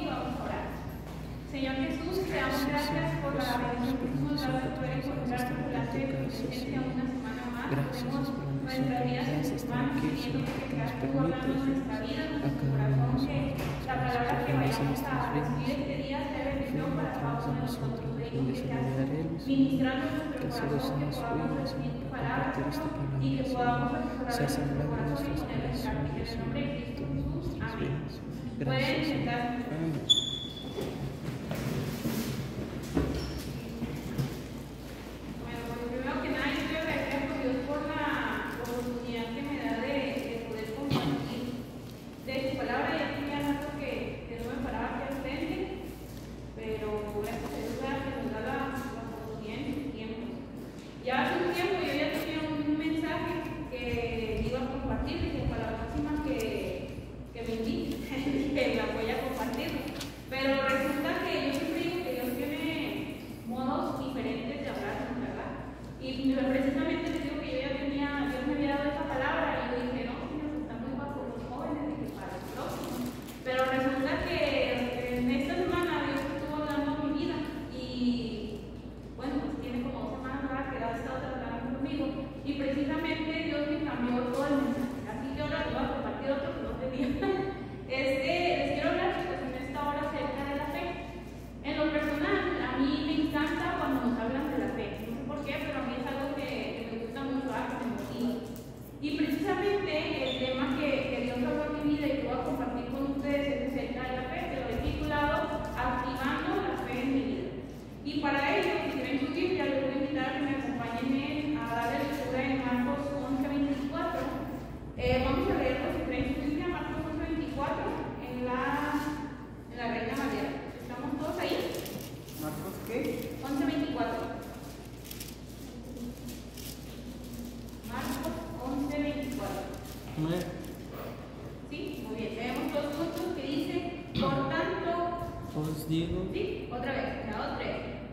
y vamos a orar. Señor Jesús, te damos gracias por la bendición que nos da de poder encontrarnos delante de tu presencia una semana más. Ponemos nuestras vidas en tus manos, pidiendo que seas tú hablando en nuestra vida, en nuestro corazón, que la palabra que vayamos a recibir este día sea bendición para cada uno de nosotros. Pedimos que seas ministrando nuestro corazón, que podamos recibir tu palabra, Señor, y que podamos mejorar nuestro corazón y ponerlo en práctica. En el nombre de Cristo Jesús. Amén. Pueden sentarse.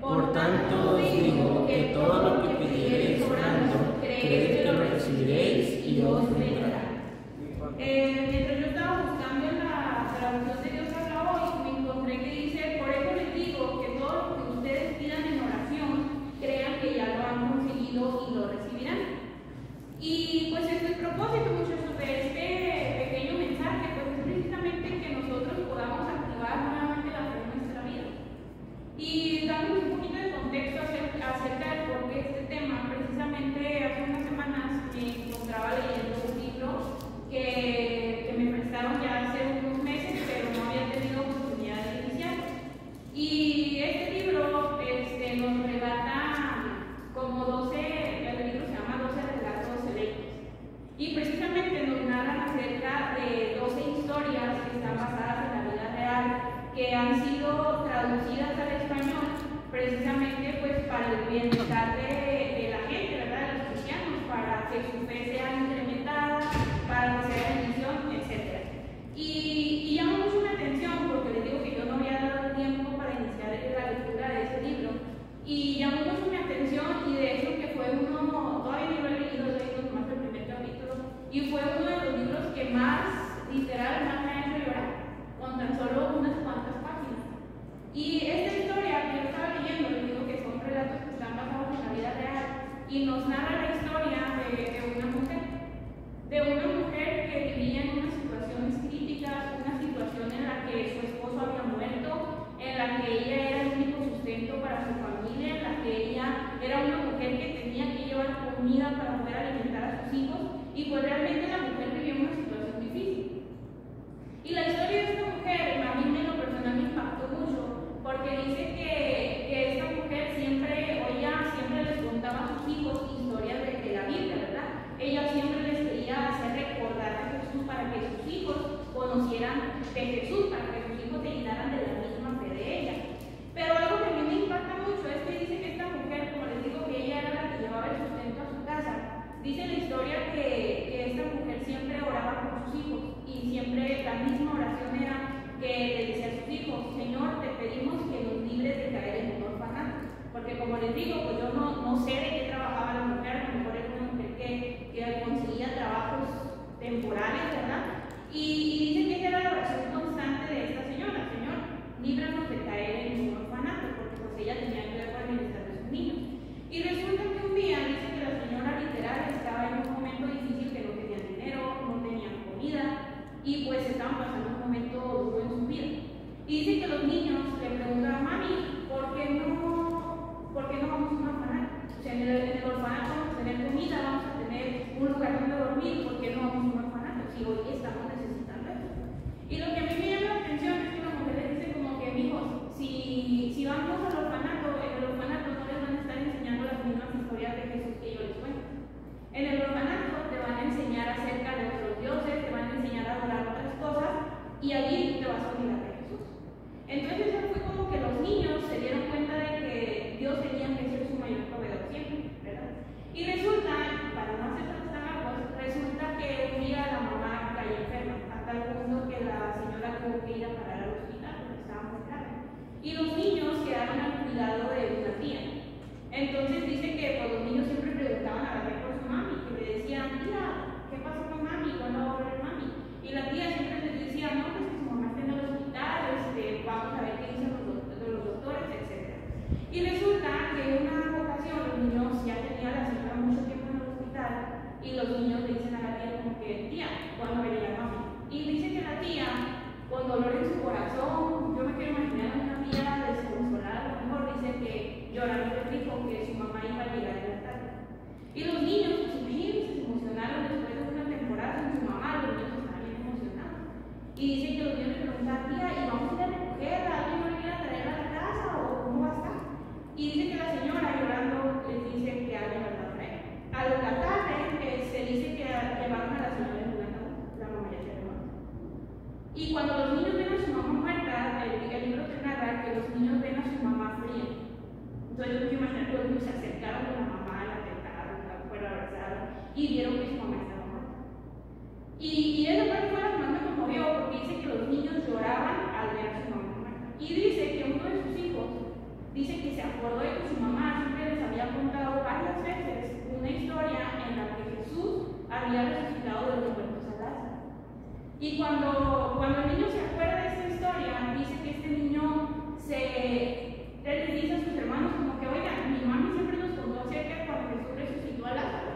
Por tanto os digo que todo lo que pidiereis orando, creed que lo recibiréis y os vendrá. Mientras yo estaba buscando en la traducción de Dios habla hoy, me encontré que dice: por eso les digo que todo lo que ustedes pidan en oración, crean que ya lo han conseguido y lo recibirán. Y pues el propósito, muchachos, de este pequeño mensaje, pues es precisamente que nosotros podamos activar nuevamente la fe en nuestra vida. Y dándonos un poquito de contexto acerca del por qué este tema, precisamente hace unas semanas me encontraba leyendo un libro que me prestaron ya hace unos meses, pero no había tenido oportunidad de iniciar. Y este libro nos relata como 12, el libro se llama 12 relatos selectos. Y precisamente nos narran acerca de 12 historias que están basadas en la vida real, que han sido traducidas al español precisamente pues para el bienestar de la gente, ¿verdad? De los cristianos, para que su fe sea incrementada, para que sea bendición, etc. Y llama mucho mi atención porque les digo que yo no había dado tiempo para iniciar la lectura de ese libro, y llamó mucho mi atención, y de hecho que fue uno, todavía no lo he leído nomás el primer capítulo, y fue uno de los libros que más, literal, más me ha hecho llorar, con tan solo unas cuantas páginas. Y esta historia que yo estaba leyendo, les digo que son relatos que están basados en la vida real, y nos narra la historia de una mujer que vivía en unas situaciones críticas, una situación en la que su esposo había muerto, en la que ella era el único sustento para su familia, en la que ella era una mujer que tenía que llevar comida para poder alimentar a sus hijos, y pues realmente la mujer vivía una situación difícil. Y la historia de esta mujer a mí en lo personal me impactó mucho, porque dice que esta mujer siempre les contaba a sus hijos historias de la Biblia, ¿verdad? Ella siempre les quería hacer recordar a Jesús para que sus hijos conocieran de Jesús, para que sus hijos se llenaran de la misma fe de ella. Pero algo que a mí me impacta mucho es que dice que esta mujer, como les digo, que ella era la que llevaba el sustento a su casa. Dice la historia que esta mujer siempre oraba por sus hijos, y siempre la misma oración era que le decía a sus hijos: Señor, te pedimos que nos libres de caer en un orfanato. Porque como les digo, pues yo no sé de qué trabajaba la mujer, a lo mejor era una mujer que conseguía trabajos temporales, ¿verdad? Y dice que esa era la oración constante de esta señora: Señor, y pues estaban pasando un momento duro en su vida. Y dice que los niños le preguntaban, mami, ¿por qué no vamos a un orfanato? O sea, en el orfanato vamos a tener comida, vamos a tener un lugar donde dormir, ¿por qué no vamos a un orfanato? Si hoy estamos necesitando eso. Y lo que a mí me llama la atención es que la mujer le dice como que, mijos, si vamos al orfanato, en el orfanato no les van a estar enseñando las mismas historias de Jesús que yo les cuento. En el orfanato te van a enseñar acerca de otros dioses, te van a enseñar a adorar otras cosas, y allí te vas a olvidar de Jesús. Entonces eso fue como que los niños se dieron cuenta de que Dios tenía que ser su mayor proveedor siempre, ¿verdad? Y resulta, para no hacer tan largos, resulta que un día la mamá cayó enferma, a tal punto que la señora tuvo que ir a parar al hospital porque estaba muy grave. Y los niños quedaron al cuidado de una tía. Entonces dice que pues, los niños siempre preguntaban a la tía por su mami, que le decían, tía, ¿qué pasó con mami? ¿Cuándo va a volver mami? Y la tía siempre les decía, no, pues que su mamá está en el hospital, vamos a ver qué dicen los doctores, etc. Y resulta que en una ocasión los niños ya tenían la señora mucho tiempo en el hospital y los niños le dicen a la tía como que, tía, ¿cuándo va a llegar mami? Y dice que la tía, con dolor en su corazón, yo me quiero imaginar a una tía desconsolada, a lo mejor dice que llorando les dijo que su mamá iba a llegar en la tarde. Y los niños, pues imagínense, se emocionaron después de una temporada con su mamá, los niños estaban bien emocionados. Y dice que los niños le preguntaban, tía, ¿y vamos a ir a recogerla? ¿Alguien va a venir a traerla a la casa o cómo va a estar? Y dice que la señora llorando les dice que alguien la va a traer. A la tarde se dice que llevaron a la señora en un ataúd, la mamá ya se había muerto. Y cuando los niños ven a su mamá muerta, el libro te narra que los niños ven a su mamá fría. Entonces yo me imagino que los niños se acercaron a la mamá, la tentaron, la fueron a abrazar y vieron que su mamá estaba muerta. Y esa parte fue la que más me conmovió porque dice que los niños lloraban al ver a su mamá muerta. Y dice que uno de sus hijos dice que se acordó de que su mamá siempre les había contado varias veces una historia en la que Jesús había resucitado de los muertos a Lázaro. Y cuando el niño se acuerda de esta historia, dice que este niño él le dice a sus hermanos como que, oigan, mi mami siempre nos contó acerca de cuando Jesús resucitó a Lázaro.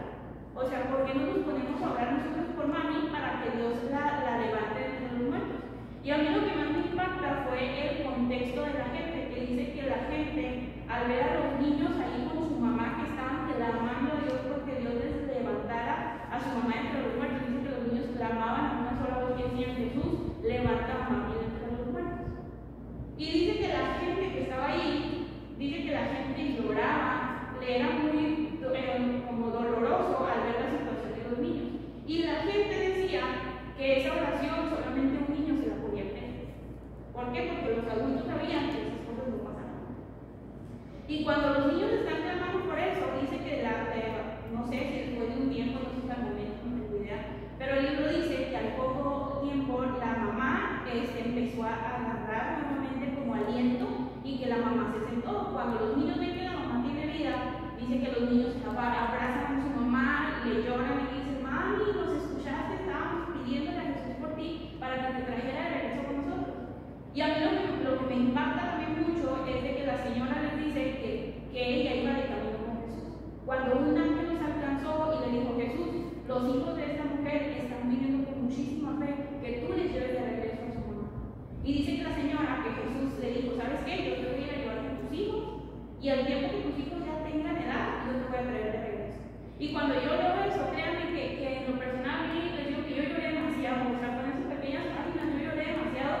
O sea, ¿por qué no nos ponemos a orar nosotros por mami para que Dios la levante de entre los muertos? Y a mí lo que más me impacta fue el contexto de la gente, que dice que la gente, al ver a los niños ahí con su mamá que estaban clamando a Dios porque Dios les levantara a su mamá entre los muertos, dice que los niños clamaban a una sola voz que decían, Jesús, levanta a mami de entre los muertos. Y dice que la gente que estaba ahí, dice que la gente lloraba, le era muy como doloroso al ver la situación de los niños. Y la gente decía que esa oración solamente un niño se la podía creer. ¿Por qué? Porque los adultos sabían que esas cosas no pasaban. Y cuando los niños están clamando por eso, dice que no sé si después de un tiempo, no sé si al momento, no tengo idea, pero el libro dice que al poco tiempo la mamá empezó a agarrar nuevamente como aliento y que la mamá se sentó. Cuando los niños ven que la mamá tiene vida, dice que los niños abrazan a su mamá, le lloran y le dicen, mami, nos escuchaste, estábamos pidiéndole a Jesús por ti para que te trajera de regreso con nosotros. Y a mí lo que me impacta también mucho es de que la señora les dice que ella iba de camino con Jesús. Cuando un ángel los alcanzó y le dijo, Jesús, los hijos de esta mujer están viviendo con muchísima fe, que tú les lleves de regreso a su mamá. Y dice que la señora, que Jesús le dijo, ¿sabes qué? Yo te voy a ir a llevar con tus hijos y al tiempo que tus hijos ya tengan edad, yo te voy a traer de regreso. Y cuando yo leo eso, créanme que en lo personal a mí les digo que yo lloré demasiado, o sea, con esas pequeñas páginas yo lloré demasiado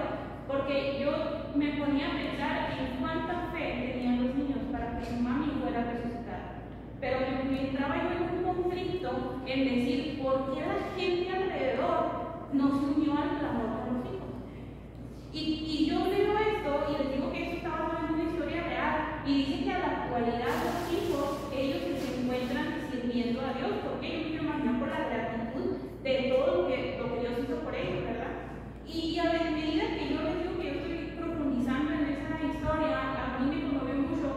porque yo me ponía a pensar en cuánta fe tenían los niños para que su mami fuera resucitada. Pero me entraba yo en un conflicto en decir, ¿por qué la gente alrededor nos unió al clamor de los hijos? Y yo leo esto y les digo que esto está basado en una historia real y dice que a la actualidad los hijos, ellos se encuentran sirviendo a Dios, porque yo me quiero imaginar por la gratitud de todo lo que Dios hizo por ellos, ¿verdad? Y a medida que yo les digo que yo estoy profundizando en esa historia, a mí me conmovió mucho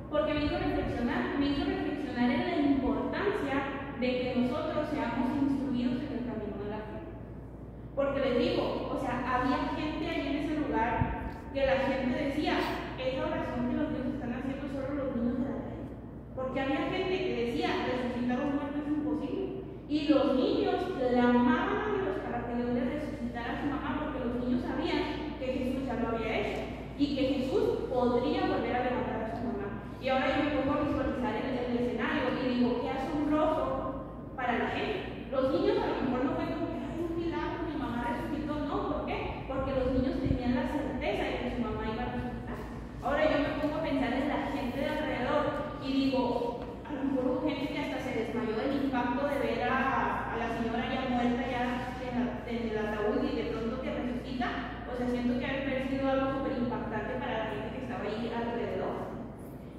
porque me hizo reflexionar en la importancia de que nosotros seamos instruidos en el camino de la fe. Porque les digo, o sea, había gente ahí en ese lugar que la gente decía, esa oración que los niños están haciendo solo los niños de la fe. Porque había gente que decía, resucitar a un muerto es imposible. Y los niños clamaban a Dios para que Dios les resucitara a O sea, siento que ha sido algo súper impactante para la gente que estaba ahí alrededor.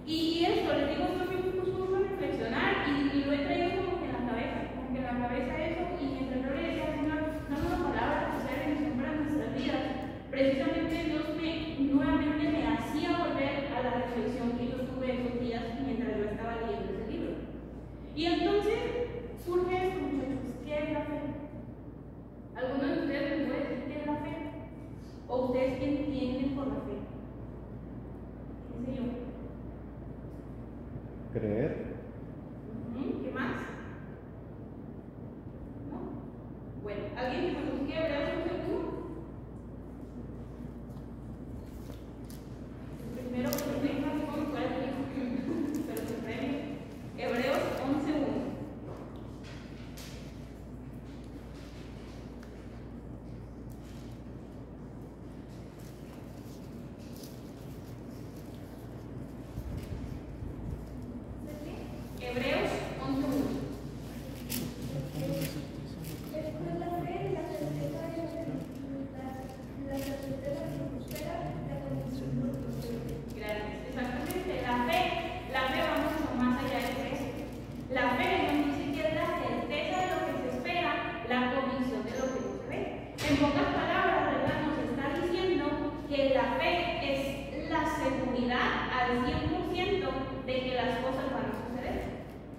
Y esto, les digo, esto me puso a reflexionar y lo he traído como que en la cabeza eso, y mientras yo le decía, Señor, dame una palabra que sea bendición para nuestras vidas, precisamente Dios nuevamente me hacía volver a la reflexión que yo tuve esos días mientras yo estaba leyendo ese libro. Y entonces surge esto, muchachos, ¿qué es la fe? ¿Alguno de ustedes me puede decir qué es la fe? ¿O ustedes qué entienden por la fe? ¿Qué sé yo? Creer. ¿Qué más? ¿No? Bueno, ¿alguien que me busque Hebreos 11:1? Primero que lo tenga, ¿cómo fue el pero se premio. Hebreos 11:1. Hebreos 11:1. Después la fe, la certeza de la certeza que prospera, la convicción de lo que prospera. Gracias. Exactamente. La fe va mucho más allá de eso. La fe nos dice que es la certeza de lo que se espera, la convicción de lo que no se ve. En pocas palabras, ¿verdad? Nos está diciendo que la fe es la seguridad al 100% de que las cosas van a suceder.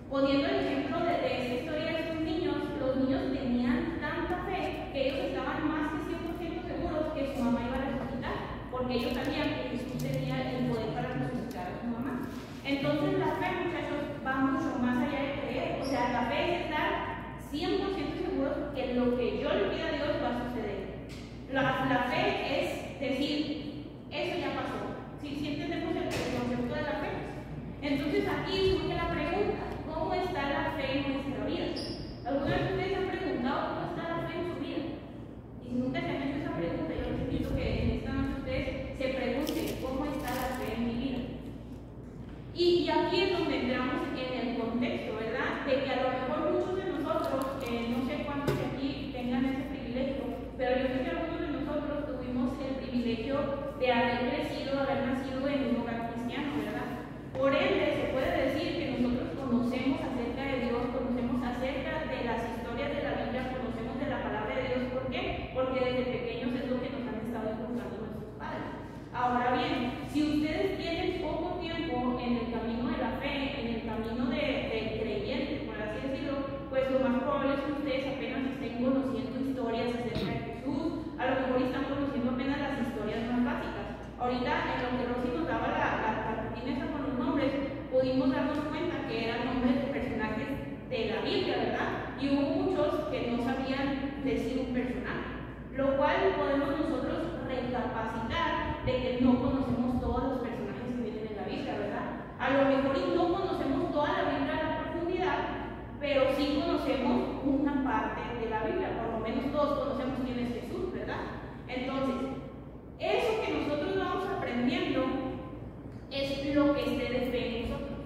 Poniendo el ejemplo de esta historia de estos niños, los niños tenían tanta fe que ellos estaban más que 100% seguros que su mamá iba a resucitar, porque ellos sabían que Jesús tenía el poder para resucitar a su mamá. Entonces la fe, muchachos, va mucho más allá de creer. O sea, la fe es estar 100% seguros que lo que yo le pida a Dios va a suceder. La fe es decir, eso ya pasó. Si entendemos el concepto de la fe. Entonces aquí surge la pregunta, ¿cómo está la fe en nuestra vida? ¿Alguna vez ustedes han preguntado cómo está la fe en su vida? Y si nunca se han hecho esa pregunta, yo les invito que en esta noche ustedes se pregunten cómo está la fe en mi vida. Y aquí es donde entramos en el contexto, ¿verdad? De que a lo mejor muchos de nosotros, no sé cuántos de aquí tengan ese privilegio, pero yo sé que algunos de nosotros tuvimos el privilegio de haber crecido, haber nacido en un hogar cristiano, ¿verdad? Por ende, se puede decir que nosotros conocemos acerca de Dios, conocemos acerca de las historias de la Biblia, conocemos de la palabra de Dios. ¿Por qué? Porque desde pequeños es lo que nos han estado inculcando nuestros padres. Ahora bien, si ustedes tienen poco tiempo en el camino de la fe, en el camino del creyente, por así decirlo, pues lo más probable es que ustedes apenas estén conociendo historias acerca de Jesús, a lo mejor están conociendo apenas las historias más básicas. Ahorita, en lo que Rosy nos daba la cartulina esa con los nombres, pudimos darnos cuenta que eran nombres de personajes de la Biblia, ¿verdad? Y hubo muchos que no sabían decir un personaje, lo cual podemos nosotros recapacitar de que no conocemos todos los personajes que vienen en la Biblia, ¿verdad? A lo mejor y no conocemos toda la Biblia a la profundidad, pero sí conocemos una parte de la Biblia, por lo menos todos conocemos quién es Jesús, ¿verdad? Entonces, eso que nosotros vamos aprendiendo es lo que esté de fe en nosotros.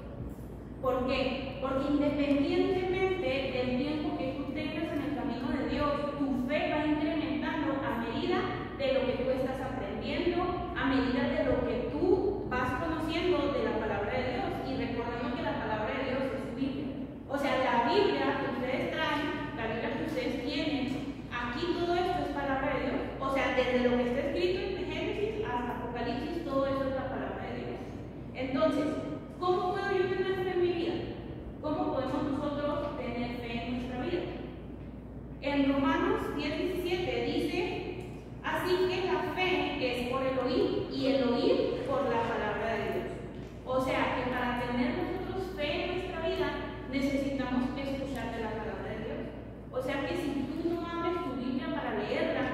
¿Por qué? Porque independientemente del tiempo que tú tengas en el camino de Dios, tu fe va incrementando a medida de lo que tú estás aprendiendo, a medida de lo que tú vas conociendo de la palabra de Dios. Y recordemos que la palabra de Dios es su Biblia. O sea, la Biblia que ustedes traen, la Biblia que ustedes tienen, aquí todo esto es palabra de Dios. O sea, desde lo que está escrito en Génesis hasta Apocalipsis, todo eso es la palabra de Dios. Entonces, ¿cómo puedo yo tener fe en mi vida? ¿Cómo podemos nosotros tener fe en nuestra vida? En Romanos 10:17 dice, así que la fe es por el oír y el oír por la palabra de Dios. O sea, que para tener nosotros fe en nuestra vida necesitamos escuchar de la palabra de Dios. O sea que si tú no abres tu Biblia para leerla,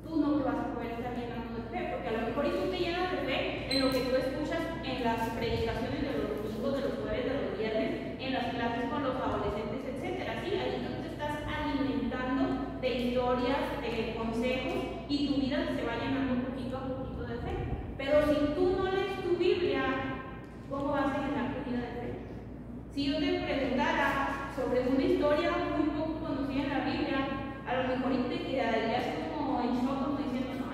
tú no te vas a poder estar llenando de fe, porque a lo mejor y tú te llenas de fe en lo que tú escuchas en las predicaciones de los domingos, de los jueves, de los viernes, en las clases con los adolescentes, etc. Sí, ahí tú te estás alimentando de historias, de consejos, y tu vida se va llenando poquito a poquito de fe. Pero si tú no lees tu Biblia, ¿cómo vas a llenar tu vida de fe? Si yo te preguntara sobre una historia muy poco conocida en la Biblia, a lo mejor te quedarías como en shock, como diciendo, no,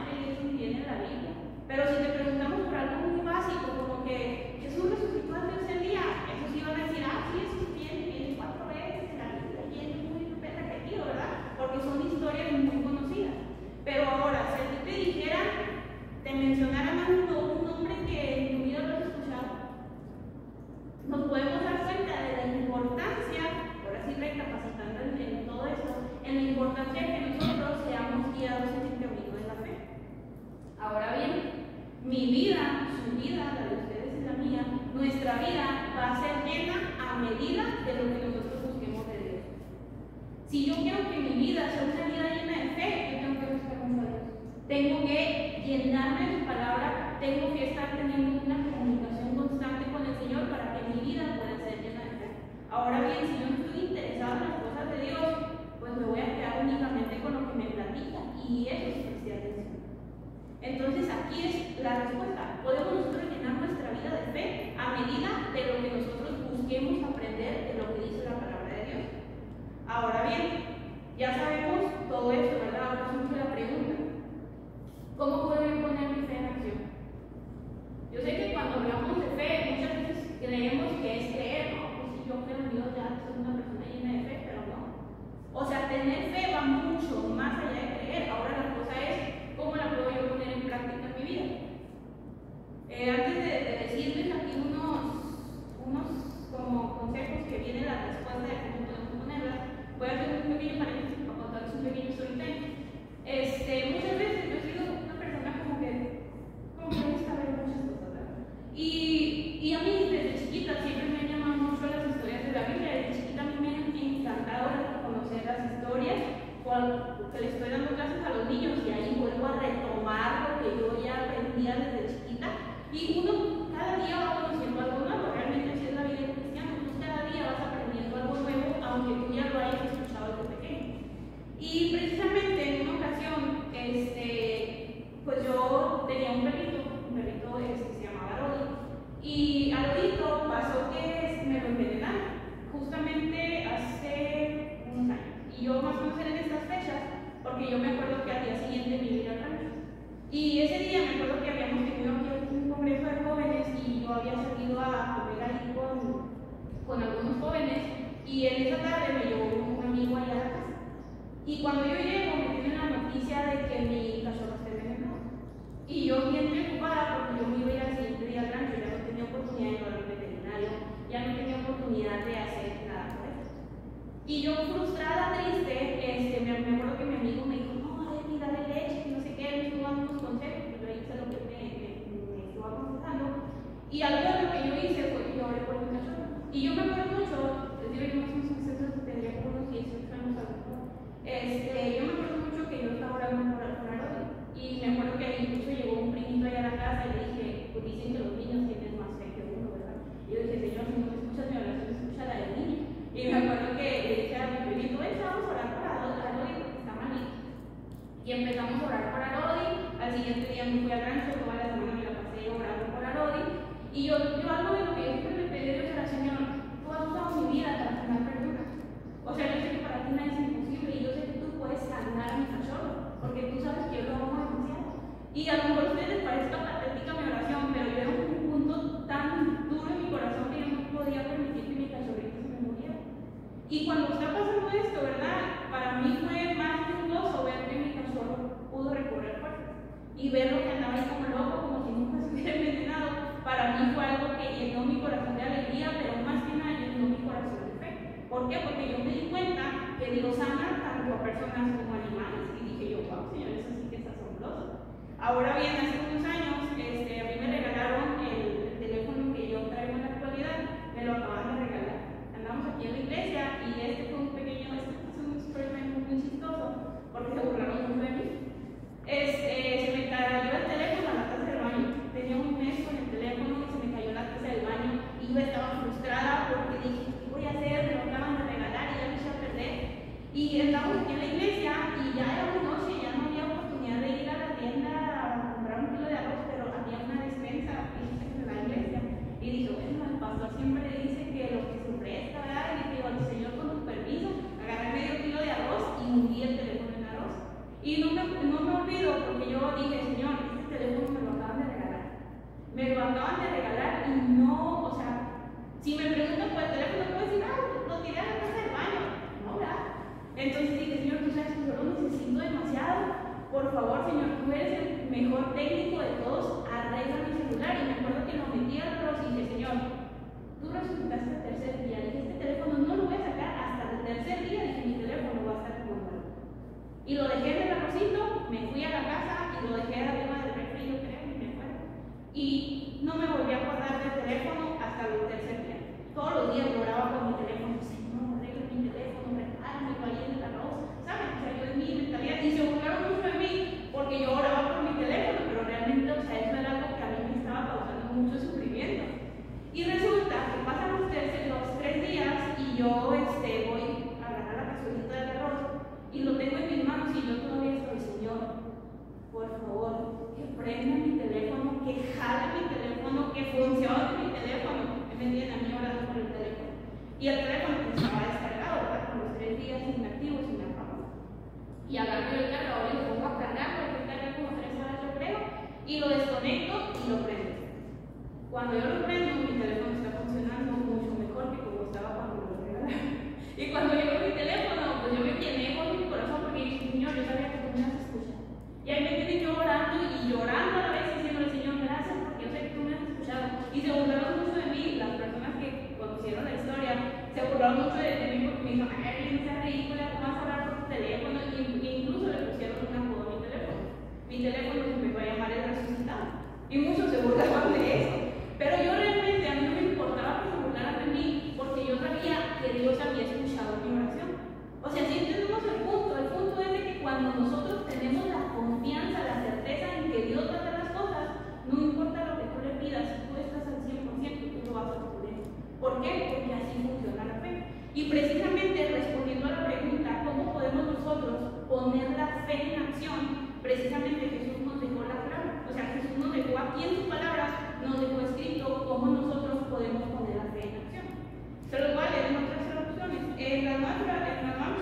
mencionar a Manu, un nombre que en tu vida lo has escuchado, nos podemos dar cuenta de la importancia, ahora sí recapacitando en todo esto, en la importancia de que nosotros seamos guiados en el camino de la fe. Ahora bien, mi vida, su vida, la de ustedes y la mía, nuestra vida va a ser llena a medida de lo que nosotros busquemos de Dios. Si yo quiero que mi vida sea una vida llena de fe, yo tengo que buscar mucho a Dios. Tengo que llenarme de su palabra, tengo que estar teniendo una comunicación constante con el Señor para que mi vida pueda ser llena de fe. Ahora bien, si yo no estoy interesado en las cosas de Dios, pues me voy a quedar únicamente con lo que me platica, y eso es prestar atención. Entonces aquí es la respuesta. Podemos nosotros llenar nuestra vida de fe a medida de lo que nosotros busquemos aprender de lo que dice la palabra de Dios. Ahora bien, ya sabemos todo esto, ¿verdad? Ahora surge la pregunta: ¿cómo puedo yo poner mi fe en acción? Yo sé que cuando hablamos de fe, muchas veces creemos que es creer, ¿no? Pues si yo creo en Dios, ya soy una persona llena de fe, pero no. O sea, tener fe va mucho más allá de creer. Ahora la cosa es, ¿cómo la puedo yo poner en práctica en mi vida? Antes de decirles aquí unos como consejos que viene la respuesta de cómo podemos ponerlas, voy a hacer un pequeño paréntesis para contarles un pequeño storytelling. Muchas veces yo he sido una persona como que me gusta ver muchas cosas, ¿verdad? Y a mí desde chiquita siempre me han llamado mucho las historias de la Biblia. Desde chiquita a mí me han encantado conocer las historias, porque le estoy dando clases a los niños y ahí vuelvo a retomar lo que yo ya aprendía desde chiquita. Y uno cada día va conociendo algo nuevo. Realmente así es la vida cristiana. Tú cada día vas aprendiendo algo nuevo, aunque tú ya lo hayas escuchado desde pequeño. Y precisamente en una ocasión, pues yo tenía un perrito se llamaba Arodi. Y Arodito pasó que me lo envenenaron justamente hace unos años. Y yo más o menos en estas fechas, porque yo me acuerdo que al día siguiente me iba a rancho. Y ese día me acuerdo que habíamos tenido aquí un congreso de jóvenes y yo había salido a comer ahí con algunos jóvenes, y en esa tarde me llevó un amigo allá a la casa. Y cuando yo llego me tienen la noticia de que mi cachorro está envenenado. Y yo bien preocupada porque yo me iba a ir al siguiente día al rancho, ya no tenía oportunidad de ir al veterinario, ya no tenía oportunidad de hacer nada por eso. Y yo frustrada, triste, me acuerdo que mi amigo me dijo: no, mira, dale leche, no sé qué, me estuvo dando unos consejos, pero ahí sé lo que me estuvo aconsejando. Y algo de lo que yo hice fue que yo oré por mi cachorro. Y yo me acuerdo mucho, les digo, yo más o menos tendría como unos 18 años a lo mejor. Yo me acuerdo mucho que yo estaba orando por Arodi. Y me acuerdo que incluso llegó un primito allá a la casa y le dije: pues dicen que los niños tienen más fe que uno, ¿verdad? Y yo dije: Señor, si no me escuchas mi oración, escucha la del niño. Y me acuerdo que le dije a mi primito: ven, vamos a orar por Arodi porque está malito. Y empezamos a orar por Arodi. Al siguiente día me fui al rancho, toda la semana me la pasé orando por Arodi. Y yo algo de lo que yo siempre le pedí a Dios era: Señor, tú has usado mi vida para sanar personas. O sea, yo sé que para ti nada es imposible, y yo sé que tú puedes sanar a mi cachorro, porque tú sabes que yo lo amo demasiado. Y a lo mejor a ustedes les parezca patética mi oración, pero yo era un punto tan duro en mi corazón que yo no podía permitir que mi cachorrito se me muriera. Y cuando está pasando esto, ¿verdad? Para mí fue más gozoso ver que mi cachorro pudo recorrer fuerzas y verlo que andaba ahí como loco, como si nunca se hubiera envenenado. Para mí fue algo que llenó mi corazón de alegría, pero más que nada llenó mi corazón de fe. ¿Por qué? Porque yo me di cuenta que Dios ama tanto a personas como a animales. Y dije yo: wow, Señor, eso sí que es asombroso. Ahora bien, hace unos años a mí me regalaron el teléfono que yo traigo en la actualidad. Me lo acaban de regalar. Andamos aquí en la iglesia y fue un pequeño, fue un experimento muy chistoso porque se burlaron mucho de mí. Se me cayó el teléfono a la taza del baño. Tenía un mes con el teléfono y se me cayó la taza del baño. Y yo estaba frustrada porque dije: ¿qué voy a hacer? Me lo acaban de regalar y ya me eché a perder. Y estábamos aquí en la iglesia y ya era muy noche, ya no había oportunidad de ir a la tienda a comprar un y lo desconecto y lo prendo. Cuando yo lo prendo, mi teléfono está funcionando mucho mejor que como estaba cuando lo regalaron. Y cuando llegó mi teléfono, pues yo me llené con mi corazón porque dije, Señor, yo sabía que tú me has escuchado. Y ahí me tiene yo orando y llorando a la vez diciéndole, Señor, gracias porque yo sé que tú me has escuchado. Y se burlaron mucho de mí, las personas que conocieron la historia, se burlaron mucho de mí porque me dijeron, ay, no seas ridícula, ¿cómo vas a hablar por tu teléfono? Y incluso le pusieron un apodo a mi teléfono. Mi teléfono se me va a llamar el resucitado. Y muchos se burlaban de eso. Pero yo realmente, a mí no me importaba que se burlaran de mí, porque yo sabía que Dios había escuchado mi oración. O sea, si entendemos el punto es de que cuando nosotros tenemos la confianza, la certeza en que Dios va a hacer las cosas, no importa lo que tú le pidas, si tú estás al 100%, tú lo vas a obtener. ¿Por qué? Porque así funciona la fe. Y precisamente respondiendo a la pregunta, ¿cómo podemos nosotros poner la fe en acción? Precisamente Jesús nos dejó la clave. O sea, Jesús nos dejó aquí en sus palabras, nos dejó escrito cómo nosotros podemos poner la fe en acción. Se los voy a leer en otras traducciones. En la nueva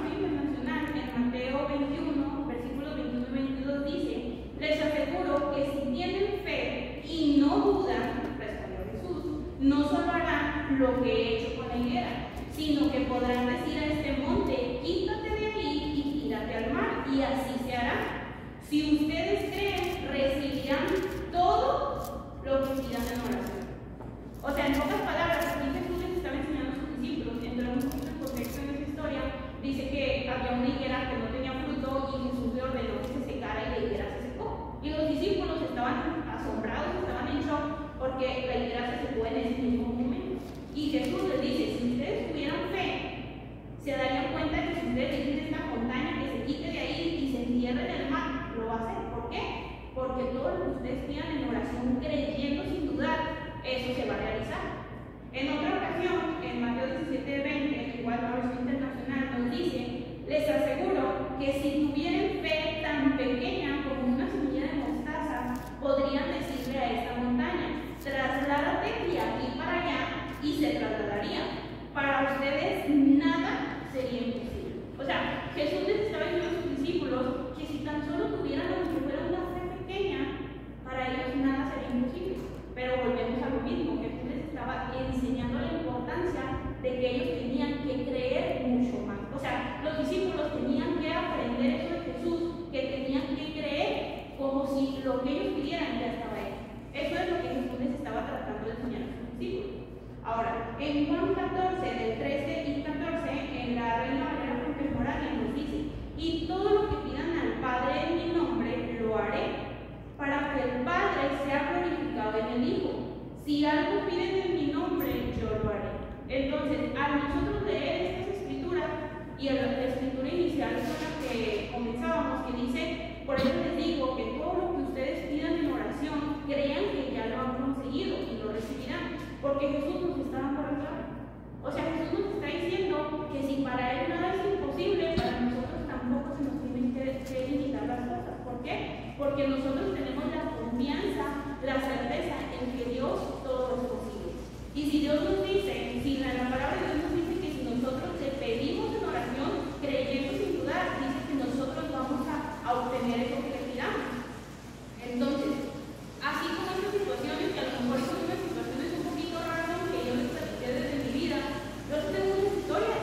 Biblia Nacional, en Mateo 21, versículos 21 y 22 dice, les aseguro que si tienen fe y no dudan, respondió Jesús, no solo harán lo que he hecho con la higuera, sino que podrán decir a este monte, quítate de ahí y tírate al mar, y así se hará. Si ustedes creen, recibirán todo lo que pidan en oración. O sea, en pocas palabras, aquí Jesús les estaba enseñando a sus discípulos, entrando un poquito en contexto en esa historia, dice que había una higuera que no tenía fruto y Jesús le ordenó que se secara y la higuera se secó. Y los discípulos estaban asombrados, estaban en shock porque la higuera se secó en ese mismo momento. Y Jesús les dice, si ustedes tuvieran fe, se darían cuenta que si ustedes le dicen a esta montaña que se quite de ahí y se entierre en el mar, lo va a hacer. ¿Por qué? Porque todo lo que ustedes pidan en oración, creyendo sin dudar, eso se va a realizar. En otra ocasión, en Mateo 17:20, igual la versión internacional, nos dice, les aseguro que si tuvieran fe tan pequeña como una semilla de mostaza, podrían decirle a esta montaña, trasládate de aquí para allá, y se trasladaría. Para ustedes nada sería imposible. O sea, Jesús les estaba diciendo a sus discípulos que si tan solo tuvieran aunque fuera una fe pequeña, para ellos nada sería imposible. Pero volvemos a lo mismo, Jesús les estaba enseñando la importancia de que ellos tenían que creer mucho más. O sea, los discípulos tenían que aprender eso de Jesús, que tenían que creer como si lo que ellos pidieran ya estaba hecho. Eso es lo que Jesús les estaba tratando de enseñar a sus discípulos. Ahora, en Juan 14, del 13 y 14, en la Reina Valera Contemporánea nos dice, y todo lo que pidan al Padre en mi nombre, lo haré, para que el Padre sea glorificado en el Hijo. Si algo piden en mi nombre, yo lo haré. Entonces, al nosotros leer estas escrituras, y a la escritura inicial con la que comenzábamos, que dice, por eso les digo que todo lo que ustedes pidan en oración, crean que ya lo han conseguido y lo recibirán. Porque Jesús nos está dando la clave. O sea, Jesús nos está diciendo que si para Él nada es imposible, para nosotros tampoco se nos tienen que limitar las cosas. ¿Por qué? Porque nosotros tenemos la confianza, la certeza en que Dios todo es posible. Y si Dios nos dice, si la palabra de Dios nos dice que si nosotros le pedimos en oración, creyendo sin dudar, dice que nosotros vamos a obtener eso que le pidamos. Entonces, así como estas situaciones, que a lo mejor son unas situaciones un poquito raras que yo les platiqué desde mi vida, yo tengo unas historias.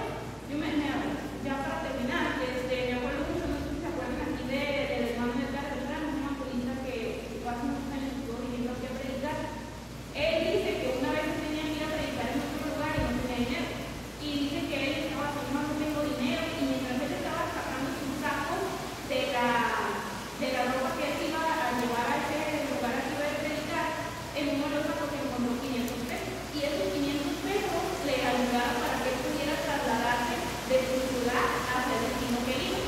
Ya para terminar, me acuerdo mucho, no sé si se acuerdan aquí del hermano de Edgar Beltrán, una política que hace muchos años estuvo viniendo aquí a predicar. Él dice que una vez tenía que ir a predicar en otro lugar y no tenía dinero. Y dice que él estaba así, más no tengo dinero, y mientras él estaba sacando sus sacos de la ropa que él iba a llevar a ese lugar al que iba a predicar, en uno de los sacos encontró 500 pesos. Y esos 500 pesos le ayudaron para que él pudiera trasladarse de su ciudad hacia el destino que iba.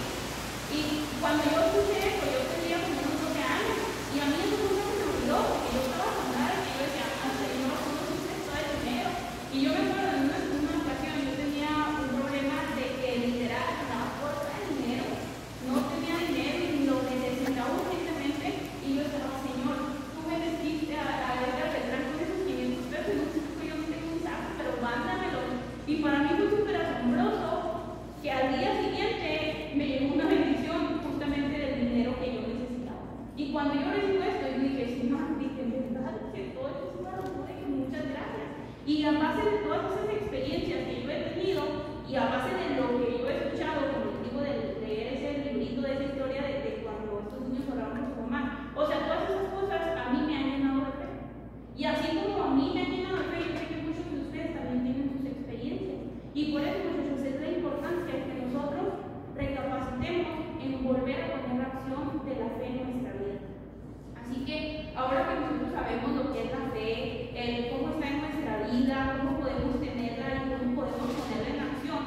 Y cuando yo escuché eso, yo tenía como unos 12 años, y a mí eso nunca se me olvidó, porque yo estaba con nada, y yo decía, Señor, ¿cómo hiciste todo el dinero? Y yo me acuerdo en una ocasión, yo tenía un problema de que literal estaba corta de dinero, no tenía dinero y lo necesitaba urgentemente, y yo estaba, Señor, tú me deciste a Edgar Beltrán con esos 500 pesos, no sé si yo no tengo un saco, pero mándamelo. Y para mí fue súper asombroso que al día siguiente me llegó una bendición justamente del dinero que yo necesitaba. Y cuando yo recibo esto, yo dije, verdad que todo esto es una locura y que muchas gracias. Y a base de todas esas experiencias que yo he tenido y a base de lo que yo he escuchado con motivo de leer ese librito, de esa historia de cuando estos niños oraban por su mamá, o sea, todas esas cosas a mí me han llenado de fe. Y así como a mí me han llenado de fe, yo sé que muchos de ustedes también tienen sus experiencias. Y por eso, muchachos, es la importancia que nosotros recapacitemos en volver a poner la acción de la fe en nuestra vida. Así que ahora que nosotros sabemos lo que es la fe, cómo está en nuestra vida, cómo podemos tenerla y cómo podemos ponerla en acción,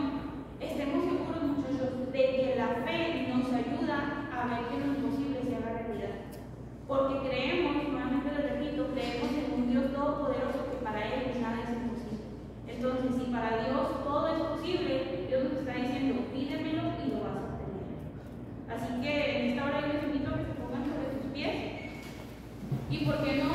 estemos seguros, muchachos, de que la fe nos ayuda a ver que lo imposible se haga realidad. Porque creemos, nuevamente les repito, creemos en un Dios todopoderoso que para Él nada es imposible. Entonces, si para Dios todo es posible, Dios nos está diciendo, pídemelo y lo vas a obtener. Así que en esta hora yo les invito a que se pongan sobre sus pies. ¿Y por qué no